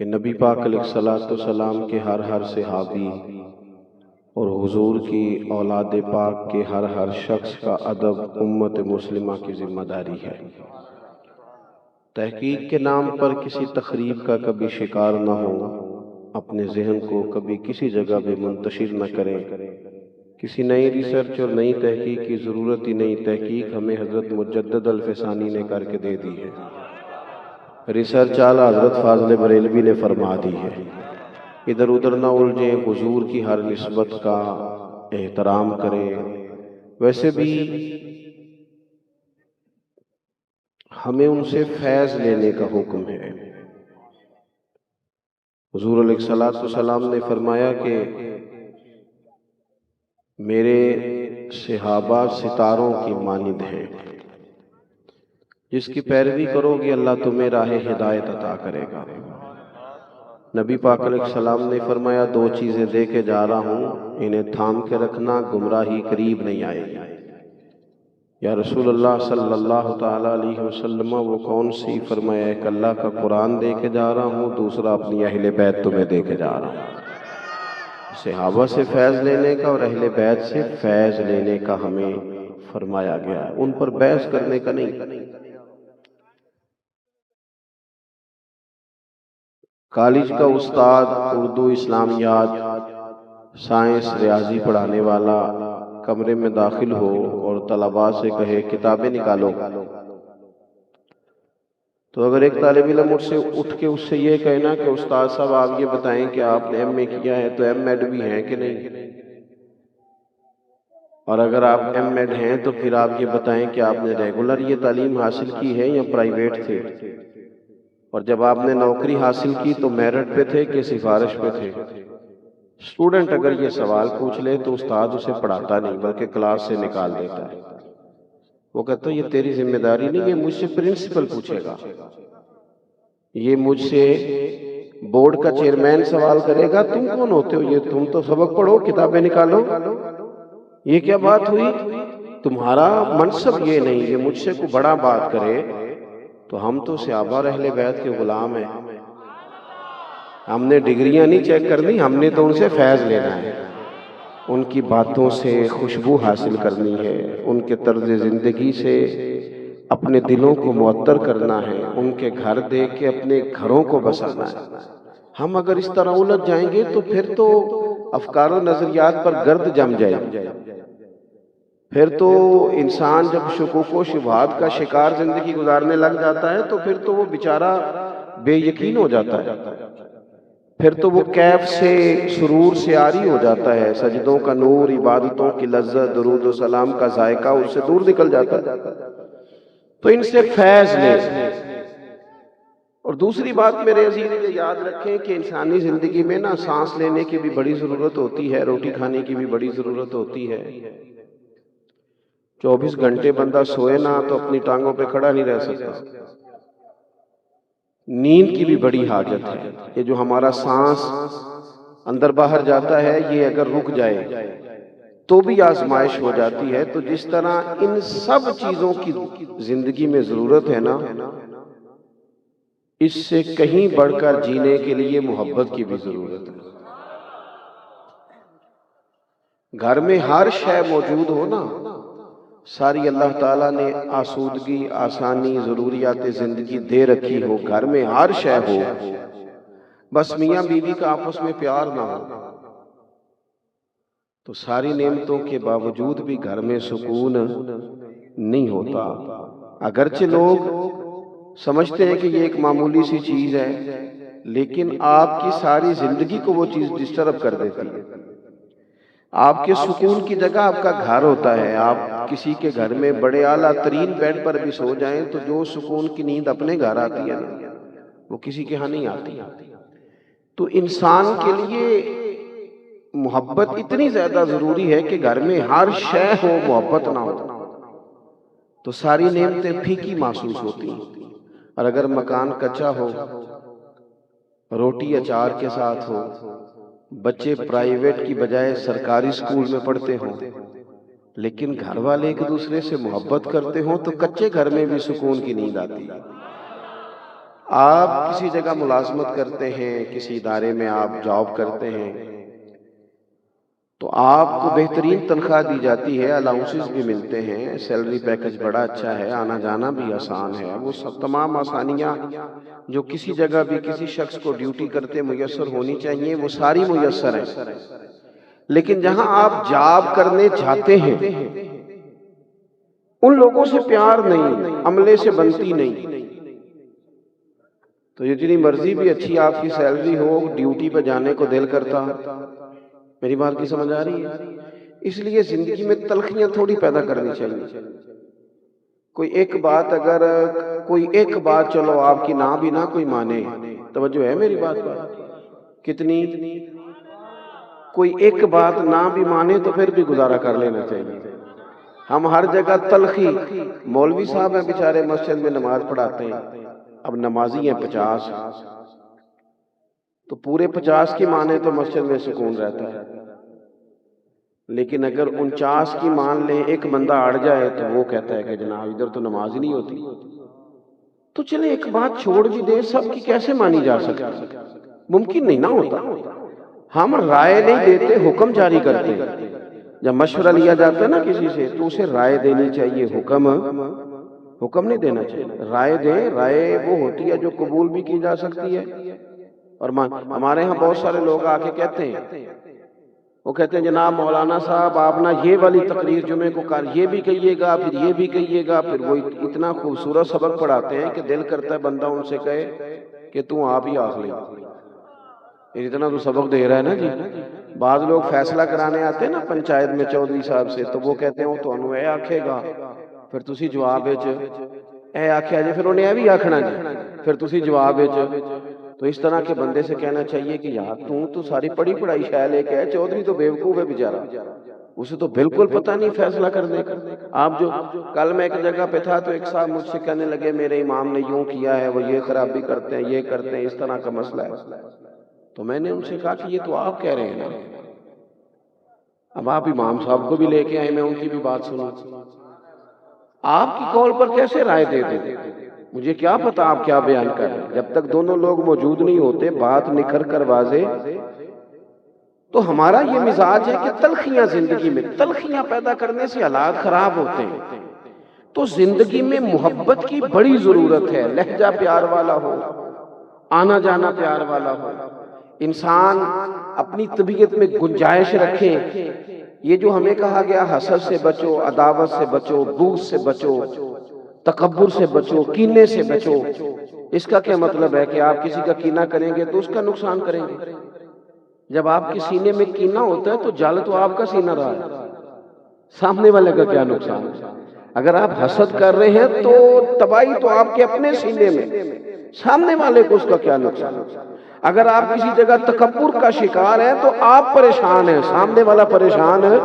کہ نبی پاک علیہ الصلوۃ والسلام کے ہر صحابی اور حضور کی اولاد پاک کے ہر شخص کا ادب امت مسلمہ کی ذمہ داری ہے۔ تحقیق کے نام پر کسی تخریب کا کبھی شکار نہ ہو، اپنے ذہن کو کبھی کسی جگہ بھی منتشر نہ کریں۔ کسی نئی ریسرچ اور نئی تحقیق کی ضرورت ہی نہیں، تحقیق ہمیں حضرت مجدد الفسانی نے کر کے دے دی ہے، ریسرچ اعلیٰ حضرت فاضل بریلوی نے فرما دی ہے۔ ادھر ادھر نہ الجھیں، حضور کی ہر نسبت کا احترام کریں۔ ویسے بھی ہمیں ان سے فیض لینے کا حکم ہے۔ حضور علیہ الصلوۃ والسلام نے فرمایا کہ میرے صحابہ ستاروں کی مانند ہیں، جس کی پیروی کرو گے اللہ تمہیں راہ ہدایت عطا کرے گا۔ نبی پاک علیہ السلام نے فرمایا دو چیزیں دے کے جا رہا ہوں، انہیں تھام کے رکھنا، گمراہی قریب نہیں آئے گی۔ یا رسول اللہ صلی اللہ تعالیٰ علیہ وسلم وہ کون سی؟ فرمایا ایک اللہ کا قرآن دے کے جا رہا ہوں، دوسرا اپنی اہل بیت تمہیں دے کے جا رہا ہوں۔ صحابہ سے فیض لینے کا اور اہل بیت سے فیض لینے کا ہمیں فرمایا گیا ہے، ان پر بحث کرنے کا نہیں۔ کالج کا استاد اردو، اسلامیات، سائنس، ریاضی پڑھانے والا کمرے میں داخل ہو اور طلباء سے کہے کتابیں نکالو، تو اگر ایک طالب علم اٹھ کے اس سے یہ کہنا کہ استاد صاحب آپ یہ بتائیں کہ آپ نے ایم اے کیا ہے تو ایم ایڈ بھی ہیں کہ نہیں، اور اگر آپ ایم ایڈ ہیں تو پھر آپ یہ بتائیں کہ آپ نے ریگولر یہ تعلیم حاصل کی ہے یا پرائیویٹ تھے، اور جب آپ نے نوکری حاصل کی تو میرٹ پہ تھے کہ سفارش پہ تھے۔ اسٹوڈنٹ اگر یہ سوال پوچھ لے تو استاد اسے پڑھاتا نہیں بلکہ کلاس سے نکال دیتا ہے۔ وہ کہتا ہے یہ تیری ذمہ داری نہیں، یہ مجھ سے پرنسپل پوچھے گا، یہ مجھ سے بورڈ کا چیئرمین سوال کرے گا، تم کون ہوتے ہو؟ یہ تم تو سبق پڑھو، کتابیں نکالو، یہ کیا بات ہوئی؟ تمہارا منصب یہ نہیں، یہ مجھ سے کوئی بڑا بات کرے تو ہم تو صحابہ اور اہل بیت کے غلام ہیں، ہم نے ڈگریاں نہیں چیک کرنی، ہم نے تو ان سے فیض لینا ہے، ان کی باتوں سے خوشبو حاصل کرنی ہے، ان کے طرز زندگی سے اپنے دلوں کو معطر کرنا ہے، ان کے گھر دیکھ کے اپنے گھروں کو بسانا ہے۔ ہم اگر اس طرح الجھ جائیں گے تو پھر تو افکار و نظریات پر گرد جم جائے گی، پھر تو انسان جب شکوک و شبہات کا شکار زندگی گزارنے لگ جاتا ہے تو پھر تو وہ بیچارہ بے یقین ہو جاتا ہے، پھر تو وہ کیف سے سرور سے عاری ہو جاتا ہے، سجدوں کا نور، عبادتوں کی لذت، درود و سلام کا ذائقہ اس سے دور نکل جاتا ہے۔ تو ان سے فیض لے۔ اور دوسری بات میرے عزیز یہ یاد رکھیں کہ انسانی زندگی میں نا سانس لینے کی بھی بڑی ضرورت ہوتی ہے، روٹی کھانے کی بھی بڑی ضرورت ہوتی ہے۔ 24 گھنٹے بندہ سوئے نہ تو اپنی ٹانگوں پہ کھڑا نہیں رہ سکتا۔ نیند کی بھی بڑی حاجت ہے، یہ جو ہمارا سانس اندر باہر جاتا ہے یہ اگر رک جائے تو بھی آزمائش ہو جاتی ہے۔ تو جس طرح ان سب چیزوں کی زندگی میں ضرورت ہے نا، اس سے کہیں بڑھ کر جینے کے لیے محبت کی بھی ضرورت ہے۔ گھر میں ہر شے موجود ہو نا، ساری اللہ تعالیٰ نے آسودگی، آسانی، ضروریات زندگی دے رکھی ہو، گھر میں ہر شے ہو، بس میاں بیوی کا آپس میں پیار نہ ہو تو ساری نعمتوں کے باوجود بھی گھر میں سکون نہیں ہوتا۔ اگرچہ لوگ سمجھتے ہیں کہ یہ ایک معمولی سی چیز ہے، لیکن آپ کی ساری زندگی کو وہ چیز ڈسٹرب کر دیتی ہے۔ آپ کے سکون کی جگہ آپ کا گھر ہوتا ہے، آپ کسی کے گھر میں بڑے اعلیٰ ترین بیڈ پر بھی سو جائیں تو جو سکون کی نیند اپنے گھر آتی ہے وہ کسی کے ہاں نہیں آتی۔ تو انسان کے لیے محبت اتنی زیادہ ضروری ہے کہ گھر میں ہر شے ہو، محبت نہ ہو تو ساری نعمتیں پھیکی محسوس ہوتی ہیں۔ اور اگر مکان کچا ہو، روٹی اچار کے ساتھ ہو، بچے پرائیویٹ کی بجائے سرکاری سکول میں پڑھتے ہوں، لیکن گھر والے ایک دوسرے سے محبت کرتے ہوں تو کچے گھر میں بھی سکون کی نیند آتی ہے۔ آپ کسی جگہ ملازمت کرتے ہیں، کسی ادارے میں آپ جاب کرتے ہیں، تو آپ کو بہترین تنخواہ دی جاتی ہے، الاؤنسز بھی ملتے ہیں، سیلری پیکج بڑا اچھا ہے، آنا جانا بھی آسان ہے، وہ سب تمام آسانیاں جو کسی جگہ بھی کسی شخص کو ڈیوٹی کرتے میسر ہونی چاہیے، وہ ساری میسر ہیں۔ لیکن جہاں آپ جاب کرنے جاتے ہیں ان لوگوں سے پیار نہیں، عملے سے بنتی نہیں، تو جتنی مرضی بھی اچھی آپ کی سیلری ہو، ڈیوٹی پہ جانے کو دل کرتا۔ میری بات کی سمجھ آ رہی ہے؟ اس لیے زندگی میں تلخیاں تھوڑی پیدا کرنی چاہیے۔ کوئی ایک بات چلو آپ کی نہ بھی نہ کوئی مانے، توجہ ہے میری بات پر؟ کتنی؟ کوئی ایک بات نہ بھی مانے تو پھر بھی گزارا کر لینا چاہیے۔ ہم ہر جگہ تلخی، مولوی صاحب ہیں بیچارے مسجد میں نماز پڑھاتے ہیں، اب نمازی ہیں 50، تو پورے 50 کی مانے تو مسجد میں سکون رہتا ہے، لیکن اگر 49 کی مان لیں، ایک بندہ اڑ جائے تو وہ کہتا ہے کہ جناب ادھر تو نماز ہی نہیں ہوتی۔ تو چلیں ایک بات چھوڑ بھی دیں، سب کی کیسے مانی جا سکتی؟ ممکن نہیں نہ ہوتا۔ ہم رائے نہیں دیتے، حکم جاری کرتے ہیں۔ جب مشورہ لیا جاتا ہے نا کسی سے تو اسے رائے دینی چاہیے، حکم نہیں دینا چاہیے۔ رائے دیں، رائے وہ ہوتی ہے جو قبول بھی کی جا سکتی ہے، اور ہمارے ہاں بہت سارے لوگ آ کے کہتے ہیں، وہ کہتے ہیں جناب مولانا صاحب آپ نا یہ والی تقریر جمعے کو یہ بھی کہیے گا، پھر یہ بھی کہیے گا، پھر وہ اتنا خوبصورت سبق پڑھاتے ہیں کہ دل کرتا ہے بندہ ان سے کہے کہ تم آپ ہی آخ لیں، اتنا تو سبق دے رہا ہے نا جی۔ بعض لوگ فیصلہ کرانے آتے ہیں نا پنچایت میں چودھری صاحب سے، تو وہ کہتے ہیں وہ تو انہوں اے آکھے گا، پھر تسی جواب وچ اے آکھیا جی، پھر انہیں اے بھی آکھنا جی، پھر تسی جواب وچ۔ تو اس طرح کے بندے سے کہنا چاہیے کہ یار تو ساری پڑھی پڑھائی شے لے کے ہے، چودھری تو بیوقوف ہے بیچارہ، اسے تو بالکل پتہ نہیں فیصلہ کرنے کا۔ آپ جو کل میں ایک جگہ پہ تھا تو ایک صاحب مجھ سے کہنے لگے میرے امام نے یوں کیا ہے، وہ یہ خرابی کرتے ہیں، یہ کرتے ہیں، اس طرح کا مسئلہ ہے۔ تو میں نے ان سے کہا کہ یہ تو آپ کہہ رہے ہیں نا، اب آپ امام صاحب کو بھی لے کے آئے، میں ان کی بھی بات سنوں، آپ کی قول پر کیسے رائے دے دوں؟ مجھے کیا پتا آپ کیا بیان کر رہے ہیں؟ جب تک دونوں لوگ موجود نہیں ہوتے، بات نکھر کر واضح۔ تو ہمارا یہ مزاج ہے کہ تلخیاں زندگی میں، تلخیاں پیدا کرنے سے حالات خراب ہوتے ہیں۔ تو زندگی میں محبت کی بڑی ضرورت ہے، لہجہ پیار والا ہو، آنا جانا پیار والا ہو، انسان اپنی طبیعت میں گنجائش رکھے۔ یہ جو ہمیں کہا گیا حسد سے بچو، عداوت سے بچو، بغض سے بچو، تکبر سے بچو، کینے سے بچو، اس کا کیا مطلب ہے کہ آپ کسی کا کینہ کریں گے تو اس کا نقصان کریں گے؟ جب آپ کے سینے میں کینہ ہوتا ہے تو جل تو آپ کا سینہ رہا ہے، سامنے والے کا کیا نقصان؟ اگر آپ حسد کر رہے ہیں تو تباہی تو آپ کے اپنے سینے میں، سامنے والے کو اس کا کیا نقصان؟ اگر آپ کسی جگہ تکبر کا شکار ہیں تو آپ پریشان ہیں، سامنے والا پریشان ہے۔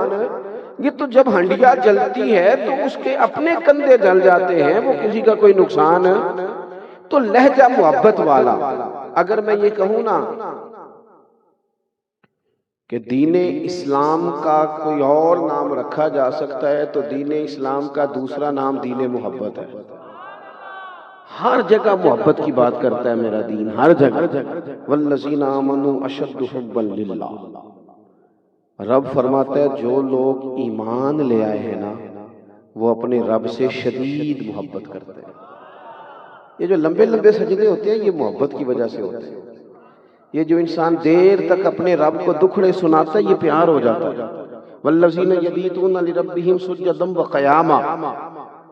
یہ تو جب ہنڈیا جلتی ہے تو اس کے اپنے کندھے جل جاتے ہیں، وہ کسی کا کوئی نقصان ہے۔ تو لہجہ محبت والا، اگر میں یہ کہوں نا کہ دین اسلام کا کوئی اور نام رکھا جا سکتا ہے تو دین اسلام کا دوسرا نام دین محبت ہے۔ ہر جگہ محبت کی بات کرتا ہے میرا دین، ہر جگہ۔ والذین آمنوا اشد حبا للہ، رب فرماتا ہے جو لوگ ایمان لے آئے ہیں نا وہ اپنے رب سے شدید محبت کرتے ہیں۔ یہ جو لمبے لمبے سجدے ہوتے ہیں یہ محبت کی وجہ سے ہوتے ہیں۔ یہ جو انسان دیر تک اپنے رب کو دکھڑے سناتا ہے یہ پیار ہو جاتا ہے۔ والذین یبیتون لربہم سجدا وقیاما،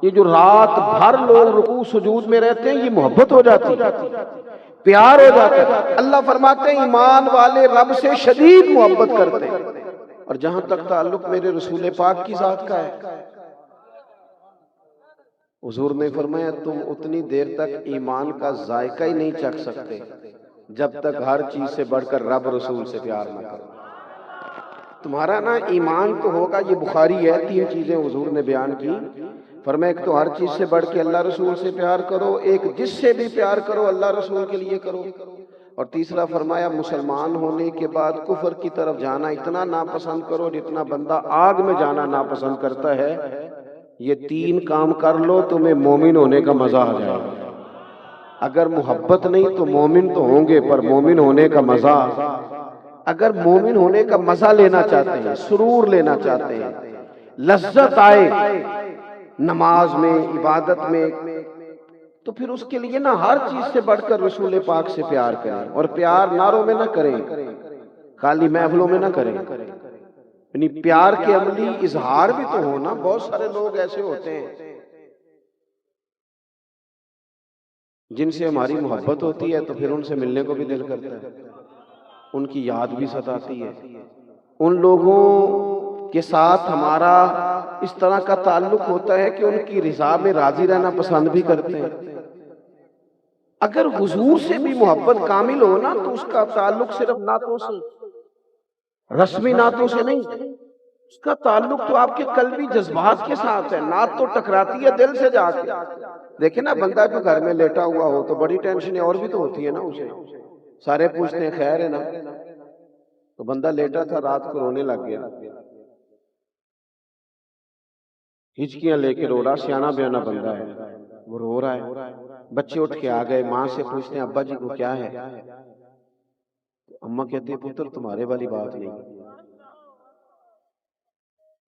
یہ جو رات بھر لوگ رکوع سجود میں رہتے ہیں یہ محبت ہو جاتی ہے، پیار ہو جاتا ہے۔ اللہ فرماتے ہیں ایمان والے رب سے شدید محبت کرتے ہیں۔ اور جہاں تک تعلق میرے رسول پاک کی ذات کا ہے، حضور نے فرمایا تم اتنی دیر تک ایمان کا ذائقہ ہی نہیں چکھ سکتے جب تک ہر چیز سے بڑھ کر رب رسول سے پیار نہ کرو۔ تمہارا نا ایمان تو ہوگا، یہ بخاری ہے، 3 چیزیں حضور نے بیان کی۔ فرمایا ایک تو ہر چیز سے بڑھ کے اللہ رسول سے پیار کرو، ایک جس سے بھی پیار کرو اللہ رسول کے لیے کرو، اور تیسرا فرمایا مسلمان ہونے کے بعد کفر کی طرف جانا اتنا ناپسند کرو جتنا بندہ آگ میں جانا ناپسند کرتا ہے۔ یہ 3 کام کر لو تمہیں مومن ہونے کا مزہ آ جائے گا۔ اگر محبت نہیں تو مومن تو ہوں گے، پر مومن ہونے کا مزہ، اگر مومن ہونے کا مزہ لینا چاہتے ہیں، سرور لینا چاہتے ہیں، لذت آئے نماز میں، عبادت میں، تو پھر اس کے لیے نا ہر چیز سے بڑھ کر رسول پاک سے پیار کریں، اور پیار نعروں میں نہ کریں، خالی محفلوں میں نہ کریں، یعنی پیار کے عملی اظہار بھی تو ہونا۔ بہت سارے لوگ ایسے ہوتے ہیں جن سے ہماری محبت ہوتی ہے تو پھر ان سے ملنے کو بھی دل کرتا ہے، ان کی یاد بھی ستاتی ہے، ان لوگوں کے ساتھ ہمارا اس طرح کا تعلق ہوتا ہے کہ ان کی رضا میں راضی رہنا پسند بھی کرتے ہیں۔ اگر حضور سے بھی محبت کامل ہو نا تو اس کا تعلق صرف نعتوں سے، رسمی نعتوں سے نہیں، اس کا تعلق تو آپ کے قلبی جذبات کے ساتھ ہے۔ نعت تو ٹکراتی ہے دل سے جا کے۔ دیکھیں نا، بندہ جو گھر میں لیٹا ہوا ہو تو بڑی ٹینشنیں اور بھی تو ہوتی ہے نا اسے، سارے پوچھتے ہیں خیر ہے نا، تو بندہ لیٹا تھا رات کو رونے لگ گیا، ہچکیاں لے کے رو رہا، سیانا بیانا بندہ ہے، وہ رو رہا ہے، بچے اٹھ کے آ گئے، ماں سے پوچھتے ہیں ابا جی کو کیا ہے، اماں کہتی ہے پتر تمہارے والی بات نہیں۔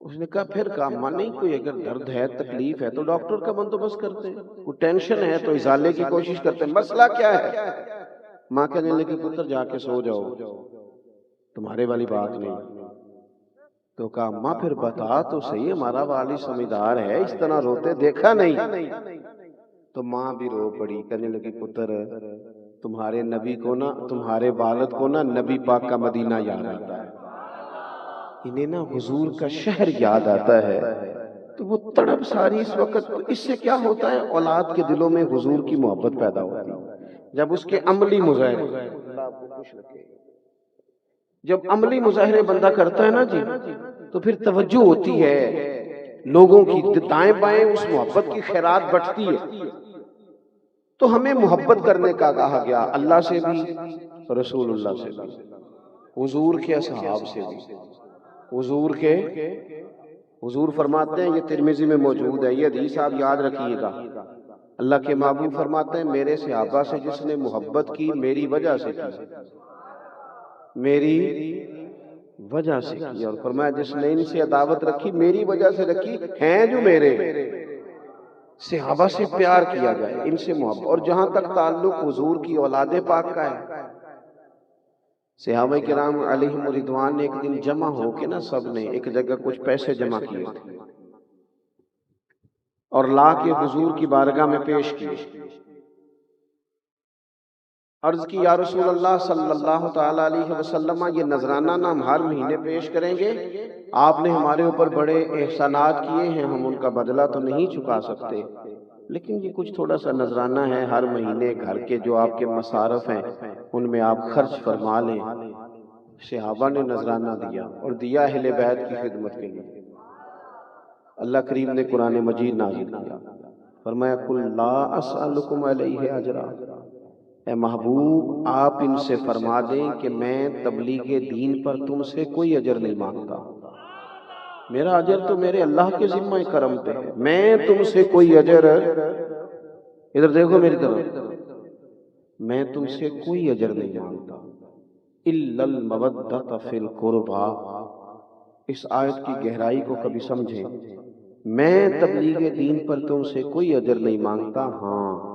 اس نے کہا پھر کہا اماں نہیں، کوئی اگر درد ہے تکلیف ہے تو ڈاکٹر کا بندوبست کرتے ہیں، کوئی ٹینشن ہے تو ازالے کی کوشش کرتے ہیں، مسئلہ کیا ہے؟ ماں کہنے لگی پتر جا کے سو جاؤ، تمہارے والی بات نہیں۔ تو کہا اماں پھر بتا تو صحیح، ہمارا والی سمجھدار ہے، اس طرح روتے دیکھا نہیں۔ تو ماں بھی رو پڑی، کہنے لگی پتر تمہارے نبی کو نا، تمہارے والد کو نا نبی پاک کا مدینہ یاد آتا ہے، انہیں نا حضور کا شہر یاد آتا ہے، تو وہ تڑپ ساری اس وقت۔ تو اس سے کیا ہوتا ہے؟ اولاد کے دلوں میں حضور کی محبت پیدا ہوتی ہے جب اس کے عملی مظاہرے، اللہ آپ کو خوش رکھے، جب عملی مظاہرے بندہ کرتا ہے نا جی، تو پھر توجہ ہوتی ہے لوگوں کی، دائیں بائیں اس محبت کی خیرات بٹھتی ہے۔ تو ہمیں محبت کرنے کا کہا گیا، اللہ سے بھی، رسول اللہ سے بھی، حضور کے اصحاب سے بھی، حضور فرماتے ہیں، یہ ترمذی میں موجود ہے، یہ حدیث آپ یاد رکھیے گا، اللہ کے محبوب فرماتے ہیں میرے صحابہ سے جس نے محبت کی میری وجہ سے کی، میری وجہ سے کی، اور فرمایا جس نے ان سے عداوت رکھی میری وجہ سے رکھی، ہیں جو میرے۔ صحابہ سے پیار کیا جائے، ان سے محبت۔ اور جہاں تک تعلق حضور کی اولاد پاک کا ہے، صحابہ کرام علیہم رضوان نے ایک دن جمع ہو کے نا سب نے ایک جگہ کچھ پیسے جمع کیے تھے اور لا کے حضور کی بارگاہ میں پیش کیے، عرض کی یا رسول اللہ صلی اللہ تعالی علیہ وسلم، یہ نذرانہ نا ہم ہر مہینے پیش کریں گے، آپ نے ہمارے اوپر بڑے احسانات کیے ہیں، ہم ان کا بدلہ تو نہیں چکا سکتے، لیکن یہ کچھ تھوڑا سا نذرانہ ہے، ہر مہینے گھر کے جو آپ کے مصارف ہیں ان میں آپ خرچ فرما لیں۔ صحابہ نے نذرانہ دیا، اور دیا اہل بیت کی خدمت کے لیے۔ اللہ کریم نے قرآن مجید نازل کیا، فرمایا قل لا اسألکم علیہ اجرا، اے محبوب آپ ان سے فرما دیں کہ میں تبلیغ دین پر تم سے کوئی اجر نہیں مانگتا، میرا اجر تو میرے اللہ کے ذمہ کرم پہ ہے، میں تم سے کوئی اجر، ادھر دیکھو میری طرف، میں تم سے کوئی اجر نہیں مانگتا، الا المودۃ فی القربى۔ اس آیت کی گہرائی کو کبھی سمجھیں، میں تبلیغ دین پر تم سے کوئی اجر نہیں مانگتا، ہاں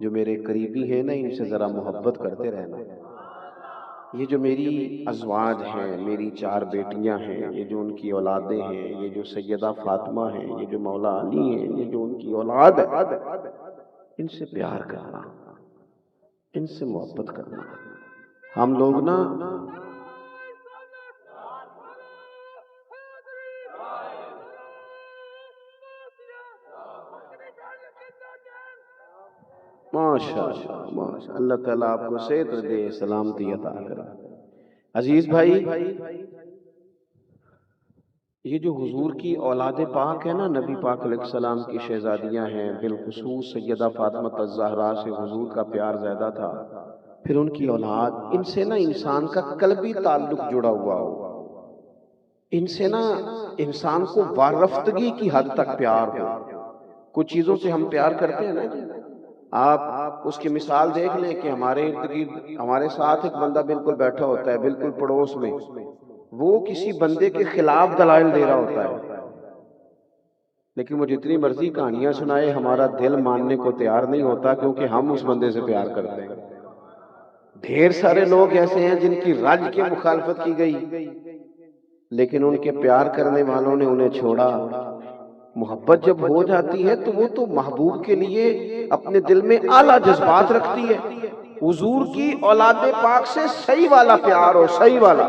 جو میرے قریبی ہیں نا ان سے ذرا محبت کرتے رہنا، یہ جو میری ازواج ہیں، میری 4 بیٹیاں ہیں، یہ جو ان کی اولادیں ہیں، یہ جو سیدہ فاطمہ ہیں، یہ جو مولا علی ہیں، یہ جو ان کی اولاد ہے، ان سے پیار کرنا، ان سے محبت کرنا۔ ہم لوگ نا ماشاءاللہ اللہ تعالیٰ آپ کو صحت دے، سلامتی عطا کرے۔ عزیز بھائی، یہ جو حضور کی اولاد پاک ہے نا، نبی پاک علیہ السلام کی شہزادیاں ہیں، بالخصوص سیدہ فاطمہ الزہرا سے حضور کا پیار زیادہ تھا، پھر ان کی اولاد، ان سے نا انسان کا قلبی تعلق جڑا ہوا ہو، ان سے نا انسان کو وارفتگی کی حد تک پیار ہو۔ کچھ چیزوں سے ہم پیار کرتے ہیں نا، آپ اس کی مثال دیکھ لیں کہ ہمارے ارد گرد ہمارے ساتھ ایک بندہ بالکل بیٹھا ہوتا ہے، بالکل پڑوس میں، وہ کسی بندے کے خلاف دلائل دے رہا ہوتا ہے، لیکن وہ جتنی مرضی کہانیاں سنائے ہمارا دل ماننے کو تیار نہیں ہوتا، کیونکہ ہم اس بندے سے پیار کرتے ہیں۔ ڈھیر سارے لوگ ایسے ہیں جن کی رج کی مخالفت کی گئی، لیکن ان کے پیار کرنے والوں نے انہیں چھوڑا۔ محبت جب ہو جاتی ہے تو وہ تو محبوب کے لیے اپنے دل میں اعلیٰ جذبات رکھتی ہے۔ حضور کی اولاد پاک سے صحیح والا پیار ہو، صحیح والا،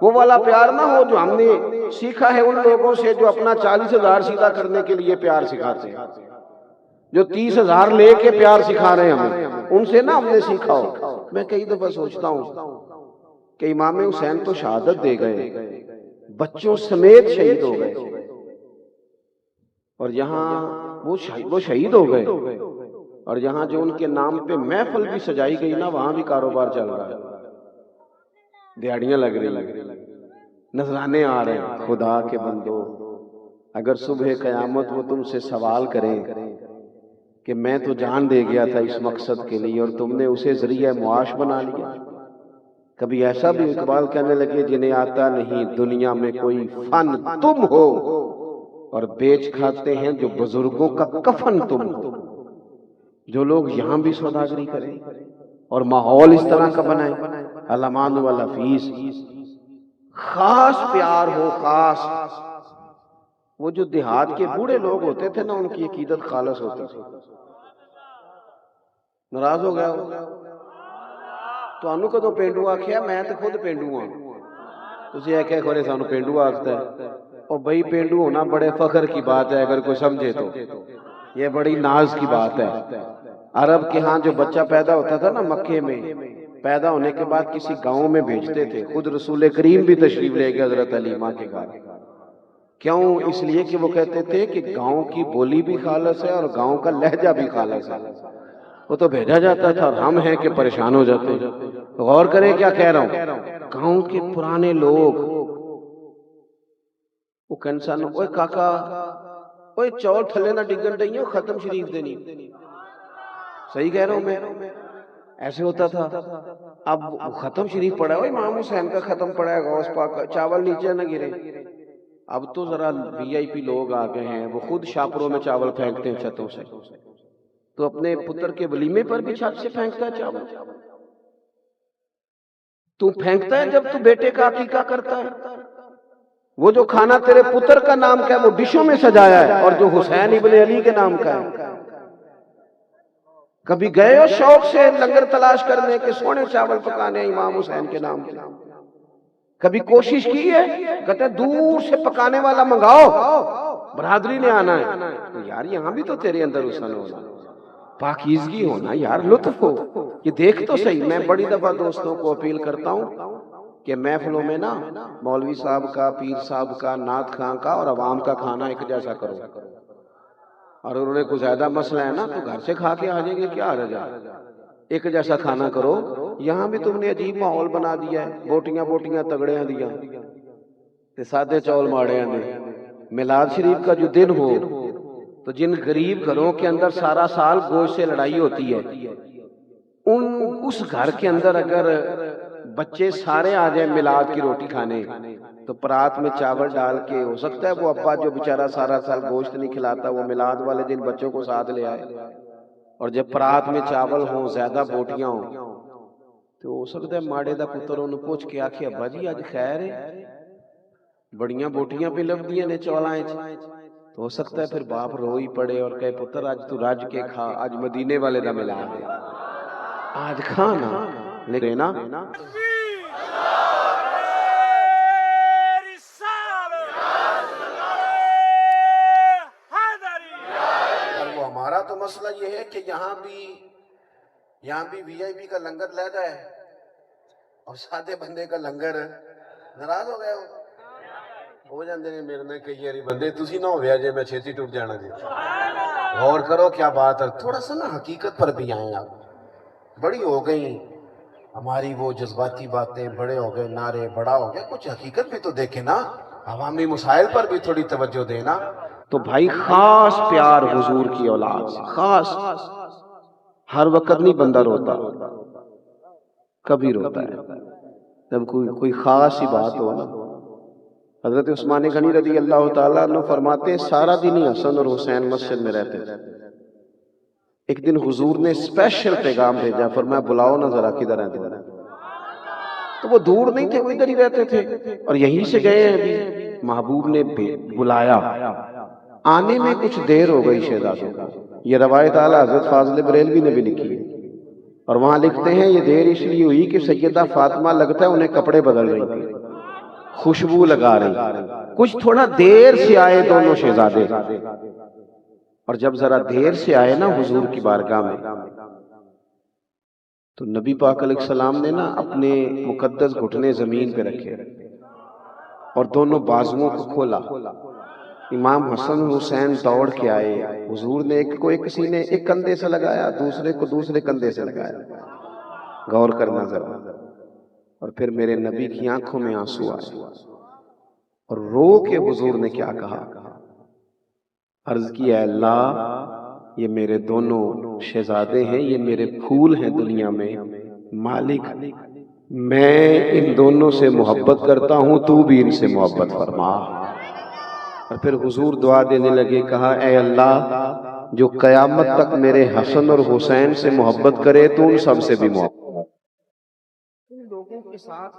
وہ والا پیار نہ ہو جو ہم نے سیکھا ہے ان لوگوں سے جو اپنا 40,000 سیدھا کرنے کے لیے پیار سکھاتے ہیں، جو 30,000 لے کے پیار سکھا رہے ہیں ہمیں، ان سے نہ ہم نے سیکھا ہو۔ میں کئی دفعہ سوچتا ہوں کہ امام حسین تو شہادت دے گئے، بچوں سمیت شہید ہو گئے، اور یہاں وہ شہید ہو گئے، اور یہاں جو ان کے نام پہ محفل بھی سجائی گئی نا، وہاں بھی کاروبار چل رہا ہے، دیہڑیاں لگ رہی ہیں، نذرانے آ رہے ہیں۔ خدا کے بندو، اگر صبح قیامت وہ تم سے سوال کریں کہ میں تو جان دے گیا تھا اس مقصد کے لیے اور تم نے اسے ذریعہ معاش بنا لیا، کبھی ایسا بھی اقبال کہنے لگے جنہیں آتا نہیں دنیا میں کوئی فن تم ہو، اور بیچ کھاتے ہیں جو بزرگوں کا کفن تم ہو۔ جو لوگ یہاں بھی سوداگری کریں اور ماحول اس طرح کا بنائیں، علمان والحفیظ، خاص پیار ہو، خاص۔ وہ جو دیہات کے بوڑھے لوگ ہوتے تھے نا، ان کی عقیدت خالص ہوتی تھی۔ ناراض ہو گیا ہو تو انو کدو پینڈو آکھیا؟ میں تو خود پینڈو ہاں، تسی یہ کہہ کھولے سانو پینڈو آکھتا ہے؟ اور بھائی پینڈو ہونا بڑے فخر کی بات ہے اگر کوئی سمجھے تو، یہ بڑی ناز کی بات ہے۔ عرب کے ہاں جو بچہ پیدا ہوتا تھا نا مکے میں، پیدا ہونے کے بعد کسی گاؤں میں بھیجتے تھے، خود رسول کریم بھی تشریف لے گئے حضرت علیمہ کے گھر۔ کیوں؟ اس لیے کہ وہ کہتے تھے کہ گاؤں کی بولی بھی خالص ہے اور گاؤں کا لہجہ بھی خالص ہے۔ وہ تو بھیجا جاتا تھا اور ہم ہیں کہ پریشان ہو جاتے ہیں۔ غور کریں کیا کہہ رہا ہوں، گاؤں کے پرانے لوگ وہ کنسان، اوے کاکا اوے چول تھلے نہ ڈگن دئیوں، ختم شریف دینی، صحیح کہہ رہا ہوں میں؟ ایسے ہوتا تھا۔ اب ختم شریف پڑا ہے، امام حسین کا ختم پڑا ہے، غوث پاک کا، چاول نیچے نہ گرے۔ اب تو ذرا وی آئی پی لوگ آ گئے ہیں، وہ خود شاپروں میں چاول پھینکتے ہیں چھتوں سے، تو اپنے پتر کے ولیمے پر بھی چھت سے پھینکتا ہے چاول؟ تو پھینکتا ہے جب تو بیٹے کا عقیقہ کرتا ہے؟ وہ جو کھانا تیرے پتر کا نام کا ہے وہ ڈشوں میں سجایا ہے، اور جو حسین ابن علی کے نام کا ہے۔ کبھی گئے ہو شوق سے لنگر تلاش کرنے کے سونے چاول پکانے امام حسین کے نام کے؟ کبھی کوشش کی ہے؟ کہتے ہیں دور سے پکانے والا منگاؤ، برادری نے آنا ہے۔ تو یار یہاں بھی تو تیرے اندر حسن ہونا، پاکیزگی ہونا، یار لطف ہو، یہ دیکھ تو صحیح۔ میں بڑی دفعہ دوستوں کو اپیل کرتا ہوں کہ محفلوں میں نا مولوی صاحب کا، پیر صاحب کا، نعت خواں کا اور عوام کا کھانا ایک جیسا کرو، اور انہوں نے کوئی زیادہ مسئلہ ہے نا تو گھر سے کھا کے آ جائیں گے، کیا حرج ہے؟ ایک جیسا کھانا کرو۔ یہاں بھی تم نے عجیب ماحول بنا دیا ہے، بوٹیاں بوٹیاں تگڑیاں دیا تے سادے چول ماڑیاں دے۔ میلاد شریف کا جو دن ہو تو جن غریب گھروں کے اندر سارا سال گوشت سے لڑائی ہوتی ہے، اس گھر کے اندر اگر بچے سارے آ جائیں میلاد کی روٹی کھانے تو پرات میں چاول ڈال کے، ہو سکتا ہے وہ ابا جو بیچارہ سارا سال گوشت نہیں کھلاتا وہ میلاد والے دن بچوں کو ساتھ لے آئے، اور جب پرات میں چاول ہوں، زیادہ بوٹیاں ہوں، تو ہو سکتا ہے ماڑے دا پتر انہوں پوچھ کے آکھے ابا جی آج خیر ہے، بڑیاں بوٹیاں پہ لب دیاں نے چولائیں، تو ہو سکتا ہے پھر باپ روئی پڑے اور کہے پتر آج تو رج کے کھا، آج مدینے والے دا میلاد ہے، آج کھانا لیکن نا۔ ہمارا تو مسئلہ یہ ہے کہ یہاں بھی وی آئی پی کا لنگر لیدا ہے اور سادے بندے کا لنگر۔ ناراض ہو گئے ہو جاندے نے میرے نے کئی یاری بندے، تسی نہ ہویا جے میں چھیتی ٹوٹ جانا جی۔ غور کرو کیا بات ہے، تھوڑا سا نا حقیقت پر بھی آئیں آپ۔ بڑی ہو گئی ہماری وہ جذباتی باتیں، بڑے ہو گئے نعرے، بڑا ہو گیا، کچھ حقیقت بھی تو دیکھیں نا، عوامی مسائل پر بھی تھوڑی توجہ دینا۔ تو بھائی خاص پیار حضور کی اولاد سے، خاص ہر وقت نہیں بندہ روتا، کبھی روتا ہے جب کوئی خاص ہی بات ہو نا۔ حضرت عثمان غنی رضی اللہ تعالیٰ عنہ فرماتے ہیں سارا دن ہی حسن اور حسین مسجد میں رہتے تھے۔ ایک دن حضور نے اسپیشل پیغام بھیجا، فرمایا بلاؤ نا ذرا کدھر ہیں دور، تو وہ دور نہیں تھے، وہ ادھر ہی رہتے تھے اور یہیں سے گئے ہیں ابھی۔ محبوب نے بلایا، آنے میں کچھ دیر ہو گئی شہزادوں کو۔ یہ روایت اعلیٰ حضرت فاضل بریلوی نے بھی لکھی ہے اور وہاں لکھتے ہیں یہ دیر اس لیے ہوئی کہ سیدہ فاطمہ لگتا ہے انہیں کپڑے بدل رہی تھی، خوشبو لگا رہی، کچھ تھوڑا دیر سے آئے دونوں شہزادے، اور جب ذرا دیر سے آئے نا حضور کی بارگاہ میں تو نبی پاک علیہ السلام نے نا اپنے مقدس گھٹنے زمین پہ رکھے اور دونوں بازوؤں کو کھولا۔ امام حسن حسین دوڑ کے آئے، حضور نے ایک کو ایک سینے ایک کندھے سے لگایا، دوسرے کو دوسرے کندھے سے لگایا۔ غور کرنا ذرا۔ اور پھر میرے نبی کی آنکھوں میں آنسو آئے اور رو کے حضور نے کیا کہا، عرض کی اے اللہ یہ میرے دونوں شہزادے ہیں، یہ میرے پھول ہیں دنیا میں، مالک میں ان دونوں سے محبت کرتا ہوں، تو بھی ان سے محبت فرما۔ اور پھر حضور دعا دینے لگے، کہا اے اللہ جو قیامت تک میرے حسن اور حسین سے محبت کرے تو ان سب سے بھی محبت۔ ان لوگوں کے ساتھ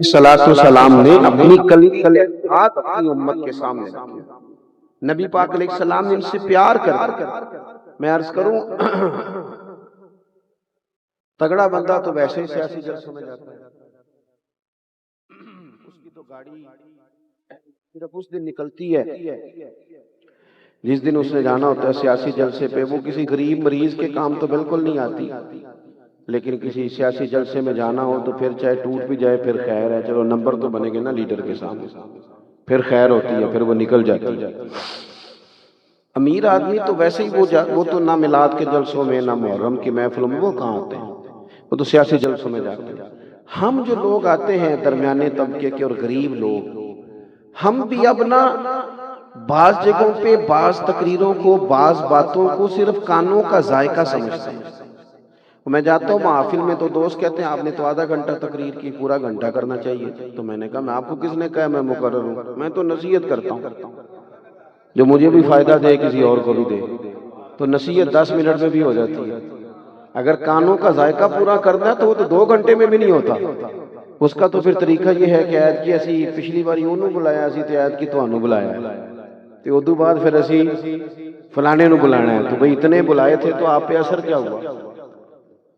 صلاۃ والسلام نے اپنی کلیات اپنی امت کے سامنے رکھی۔ نبی پاک علیہ السلام نے ان سے پیار کر، میں عرض کروں تگڑا بندہ تو ویسے ہی سیاسی جلسوں میں جاتا ہے، اس کی تو گاڑی صرف اس دن نکلتی ہے جس دن اس نے جانا ہوتا ہے سیاسی جلسے پہ، وہ کسی غریب مریض کے کام تو بالکل نہیں آتی، لیکن کسی سیاسی جلسے میں جانا ہو تو پھر چاہے ٹوٹ بھی جائے پھر خیر ہے، چلو نمبر تو بنے گے نا لیڈر کے سامنے، پھر خیر ہوتی ہے، پھر وہ نکل جاتی ہے۔ امیر آدمی تو ویسے ہی وہ تو نہ میلاد کے جلسوں میں نہ محرم کی محفلوں میں، وہ کہاں ہوتے ہیں، وہ تو سیاسی جلسوں میں جاتے ہیں۔ ہم جو لوگ آتے ہیں درمیانے طبقے کے اور غریب لوگ، ہم بھی اب نا بعض جگہوں پہ بعض تقریروں کو بعض باتوں کو صرف کانوں کا ذائقہ سمجھتے ہیں۔ میں جاتا ہوں محافل میں تو دوست کہتے ہیں آپ نے تو آدھا گھنٹہ تقریر کی، پورا گھنٹہ کرنا چاہیے، تو میں نے کہا میں آپ کو کس نے کہا میں مقرر ہوں، میں تو نصیحت کرتا ہوں جو مجھے بھی فائدہ دے کسی اور کو بھی دے، تو نصیحت 10 منٹ میں بھی ہو جاتی ہے۔ اگر کانوں کا ذائقہ پورا کرنا ہے تو وہ تو 2 گھنٹے میں بھی نہیں ہوتا، اس کا تو پھر طریقہ یہ ہے کہ عید کی اسی پچھلی بار انہوں بلایا اسی تو عید کی تانوں بلایا ہے، تو ادو بعد پھر اسی فلانے نو بلانا ہے، تو بھئی اتنے بلائے تھے تو آپ پہ اثر کیا ہوا،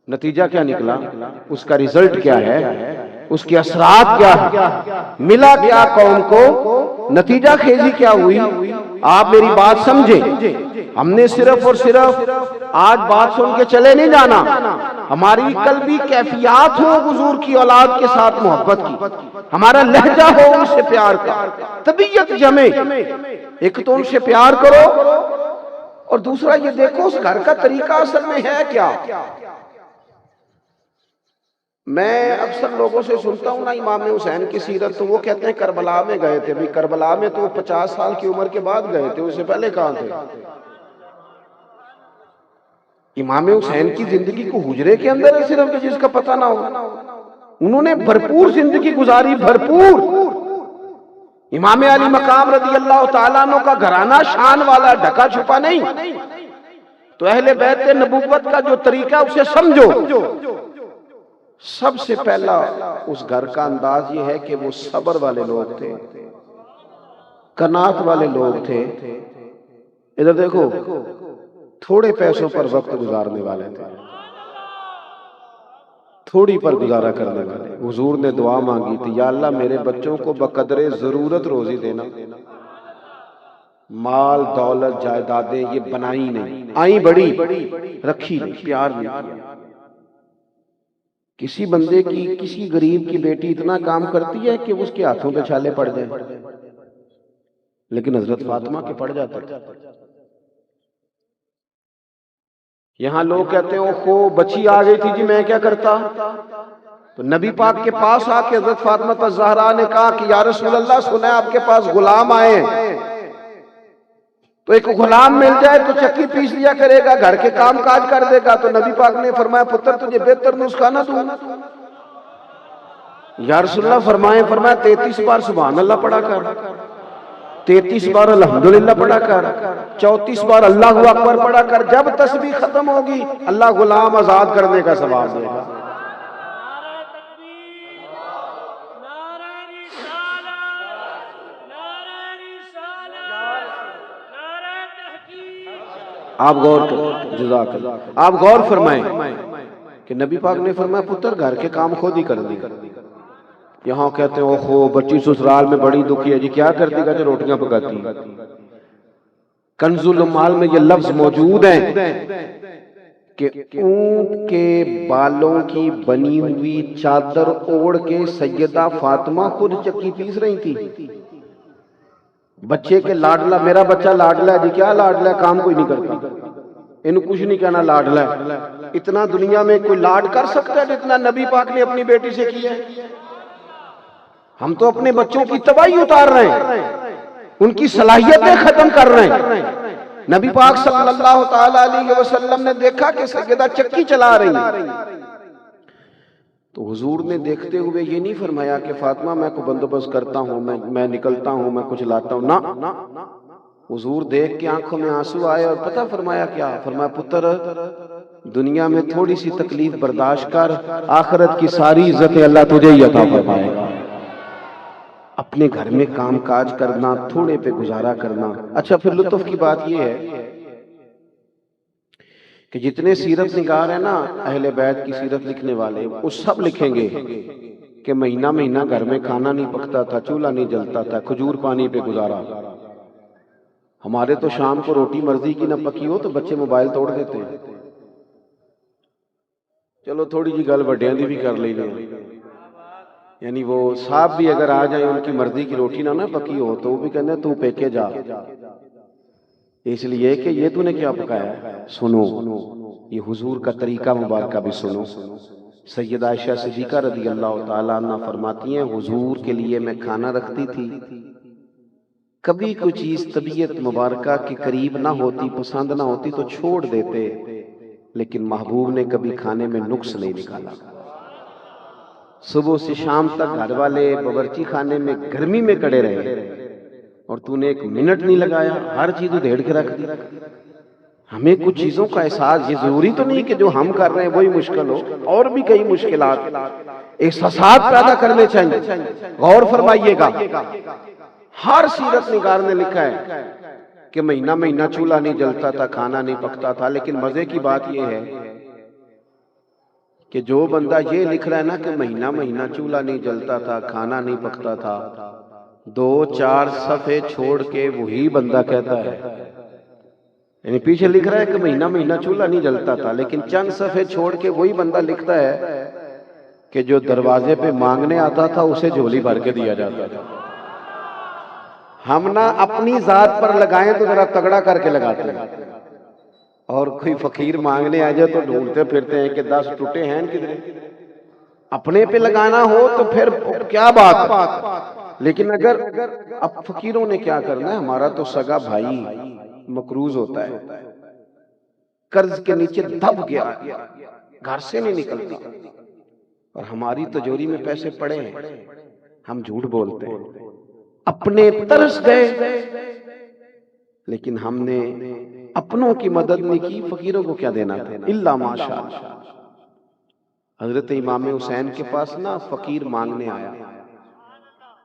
نتیجہ کیا نکلا، اس کا ریزلٹ کیا ہے، اس کے اثرات کیا ہے، ملا کیا قوم کو، نتیجہ خیزی کیا ہوئی، آپ میری بات سمجھیں۔ ہم نے صرف اور صرف آج بات سن کے چلے نہیں جانا، ہماری قلبی کیفیات ہو حضور کی اولاد کے ساتھ محبت کی، ہمارا لہجہ ہو ان سے پیار کا، طبیعت جمے، ایک تو ان سے پیار کرو اور دوسرا یہ دیکھو اس گھر کا طریقہ اصل میں ہے کیا۔ میں اکثر لوگوں سے سنتا ہوں نا امام حسین کی سیرت، تو وہ کہتے ہیں کربلا میں گئے تھے، بھی کربلا میں تو 50 سال کی عمر کے بعد گئے تھے، اس سے پہلے کہاں تھے؟ امام حسین کی زندگی کو حجرے کے اندر ہے صرف جس کا پتہ نہ ہو، انہوں نے بھرپور زندگی گزاری، بھرپور۔ امام علی مقام رضی اللہ تعالیٰ عنہ کا گھرانہ شان والا، ڈھکا چھپا نہیں، تو اہل بیت نبوت کا جو طریقہ اسے سمجھو۔ سب سے پہلا اس گھر کا انداز یہ ہے کہ وہ صبر والے لوگ تھے، قناعت والے لوگ تھے۔ ادھر دیکھو تھوڑے پیسوں پر وقت گزارنے والے تھے، تھوڑی پر گزارا کرنے والے۔ حضور نے دعا مانگی تھی، یا اللہ میرے بچوں کو بقدر ضرورت روزی دینا، مال دولت جائیدادیں یہ بنائی نہیں، آئیں بڑی رکھی نہیں، پیار نہیں کیا۔ کسی بندے کی کسی غریب کی بیٹی اتنا کام کرتی ہے کہ اس کے ہاتھوں پہ چھالے پڑ جائیں، لیکن حضرت فاطمہ کے پڑ جاتے تھے۔ یہاں لوگ کہتے ہیں اوہو بچی آ گئی تھی جی میں کیا کرتا، تو نبی پاک کے پاس آ کے حضرت فاطمہ الزہرا نے کہا کہ یا رسول اللہ سنا ہے آپ کے پاس غلام آئے ہیں، تو ایک غلام مل جائے تو چکی پیس لیا کرے گا، گھر کے کام کاج کر دے گا. تو نبی پاک نے فرمایا پتر تجھے بہتر نسخہ نہ دوں؟ یا رسول اللہ فرمایا 33 بار سبحان اللہ پڑھا کر، 33 بار الحمدللہ پڑھا کر، 34 بار اللہ اکبر پڑھا کر. جب تسبیح ختم ہوگی اللہ غلام آزاد کرنے کا ثواب دے گا. آپ غور کریں، جزاک اللہ، آپ غور فرمائیں کہ نبی پاک نے فرمایا پتر گھر کے کام خود ہی کر دی. یہاں کہتے ہیں اوہو بچی سسرال میں بڑی دکھی ہے جی، کیا کر دی گا جو روٹیاں پکاتی. کنز الاموال میں یہ لفظ موجود ہیں کہ اونٹ کے بالوں کی بنی ہوئی چادر اوڑھ کے سیدہ فاطمہ خود چکی پیس رہی تھی. بچے کے لاڈلا، میرا بچہ لاڈلا ہے جی، کیا لاڈلا ہے، کام کوئی نہیں کرتا، انہوں کچھ نہیں کہنا لاڈلا ہے. اتنا دنیا میں کوئی لاڈ کر سکتا ہے جتنا نبی پاک نے اپنی بیٹی سے کیا ہے؟ ہم تو اپنے بچوں کی تباہی اتار رہے ہیں، ان کی صلاحیتیں ختم کر رہے ہیں. نبی پاک صلی اللہ تعالی علیہ وسلم نے دیکھا کہ سیدہ چکی چلا رہی ہیں، تو حضور نے دیکھتے ہوئے یہ نہیں فرمایا کہ فاطمہ میں کو بندوبست کرتا ہوں، میں نکلتا ہوں، میں کچھ لاتا ہوں. نہ، حضور دیکھ کے آنکھوں میں آنسو آئے اور پتہ فرمایا کیا؟ فرمایا پتر دنیا میں تھوڑی سی تکلیف برداشت کر، آخرت کی ساری عزتیں اللہ تجھے ہی عطا فرمائے گا. اپنے گھر میں کام کاج کرنا، تھوڑے پہ گزارا کرنا. اچھا پھر لطف کی بات یہ ہے کہ جتنے سیرت نگار ہیں نا، اہل بیت کی سیرت لکھنے والے، وہ سب لکھیں گے کہ مہینہ مہینہ گھر میں کھانا نہیں پکتا تھا، چولہا نہیں جلتا تھا، کھجور پانی پہ گزارا. ہمارے تو شام کو روٹی مرضی کی نہ پکی ہو تو بچے موبائل توڑ دیتے ہیں. چلو تھوڑی جی گل وڈیاں دی بھی کر لیں، یعنی وہ صاحب بھی اگر آ جائیں ان کی مرضی کی روٹی نہ پکی ہو تو وہ بھی کہنے تو پیکے جا، اس لیے کہ یہ تو نے کیا پکایا ہے. سنو یہ حضور کا طریقہ مبارکہ بھی سنو. سیدہ عائشہ صدیقہ رضی اللہ تعالیٰ عنہ فرماتی ہیں حضور کے لیے میں کھانا رکھتی تھی، کبھی کوئی چیز طبیعت مبارکہ کے قریب نہ ہوتی، پسند نہ ہوتی تو چھوڑ دیتے، لیکن محبوب نے کبھی کھانے میں نقص نہیں نکالا. صبح سے شام تک گھر والے باورچی خانے میں گرمی میں کڑے رہے اور تو نے ایک منٹ نہیں لگایا، ہر چیز ادھیڑ کے رکھ دی. ہمیں کچھ چیزوں کا احساس، یہ ضروری تو نہیں کہ جو ہم کر رہے ہیں وہی مشکل ہو، اور بھی کئی مشکلات احساسات پیدا کرنے چاہیے. غور فرمائیے گا، ہر سیرت نگار نے لکھا ہے کہ مہینہ مہینہ چولہا نہیں جلتا تھا، کھانا نہیں پکتا تھا. لیکن مزے کی بات یہ ہے کہ جو بندہ یہ لکھ رہا ہے نا کہ مہینہ مہینہ چولہا نہیں جلتا تھا، کھانا نہیں پکتا تھا، 2-4 صفحے چھوڑ کے وہی بندہ کہتا ہے، یعنی پیچھے لکھ رہا ہے کہ مہینہ مہینہ چولہا نہیں جلتا تھا، لیکن چند صفحے چھوڑ کے وہی بندہ لکھتا ہے کہ جو دروازے پہ مانگنے آتا تھا اسے جھولی بھر کے دیا جاتا تھا. ہم نہ اپنی ذات پر لگائیں تو ذرا تگڑا کر کے لگاتے ہیں، اور کوئی فقیر مانگنے آ جائے تو ڈھونڈتے پھرتے ہیں کہ 10 ٹوٹے ہیں کدھر. اپنے پہ لگانا ہو تو پھر کیا بات ہے. لیکن اگر اب فقیروں نے کیا کرنا ہے، ہمارا تو سگا بھائی مقروض ہوتا ہے، قرض کے نیچے دب گیا، گھر سے نہیں نکلتا، اور ہماری تجوری میں پیسے پڑے ہیں، ہم جھوٹ بولتے ہیں، اپنے ترس گئے، لیکن ہم نے اپنوں کی مدد نہیں کی، فقیروں کو کیا دینا تھا. الا ماشاءاللہ حضرت امام حسین کے پاس نا فقیر مانگنے آیا،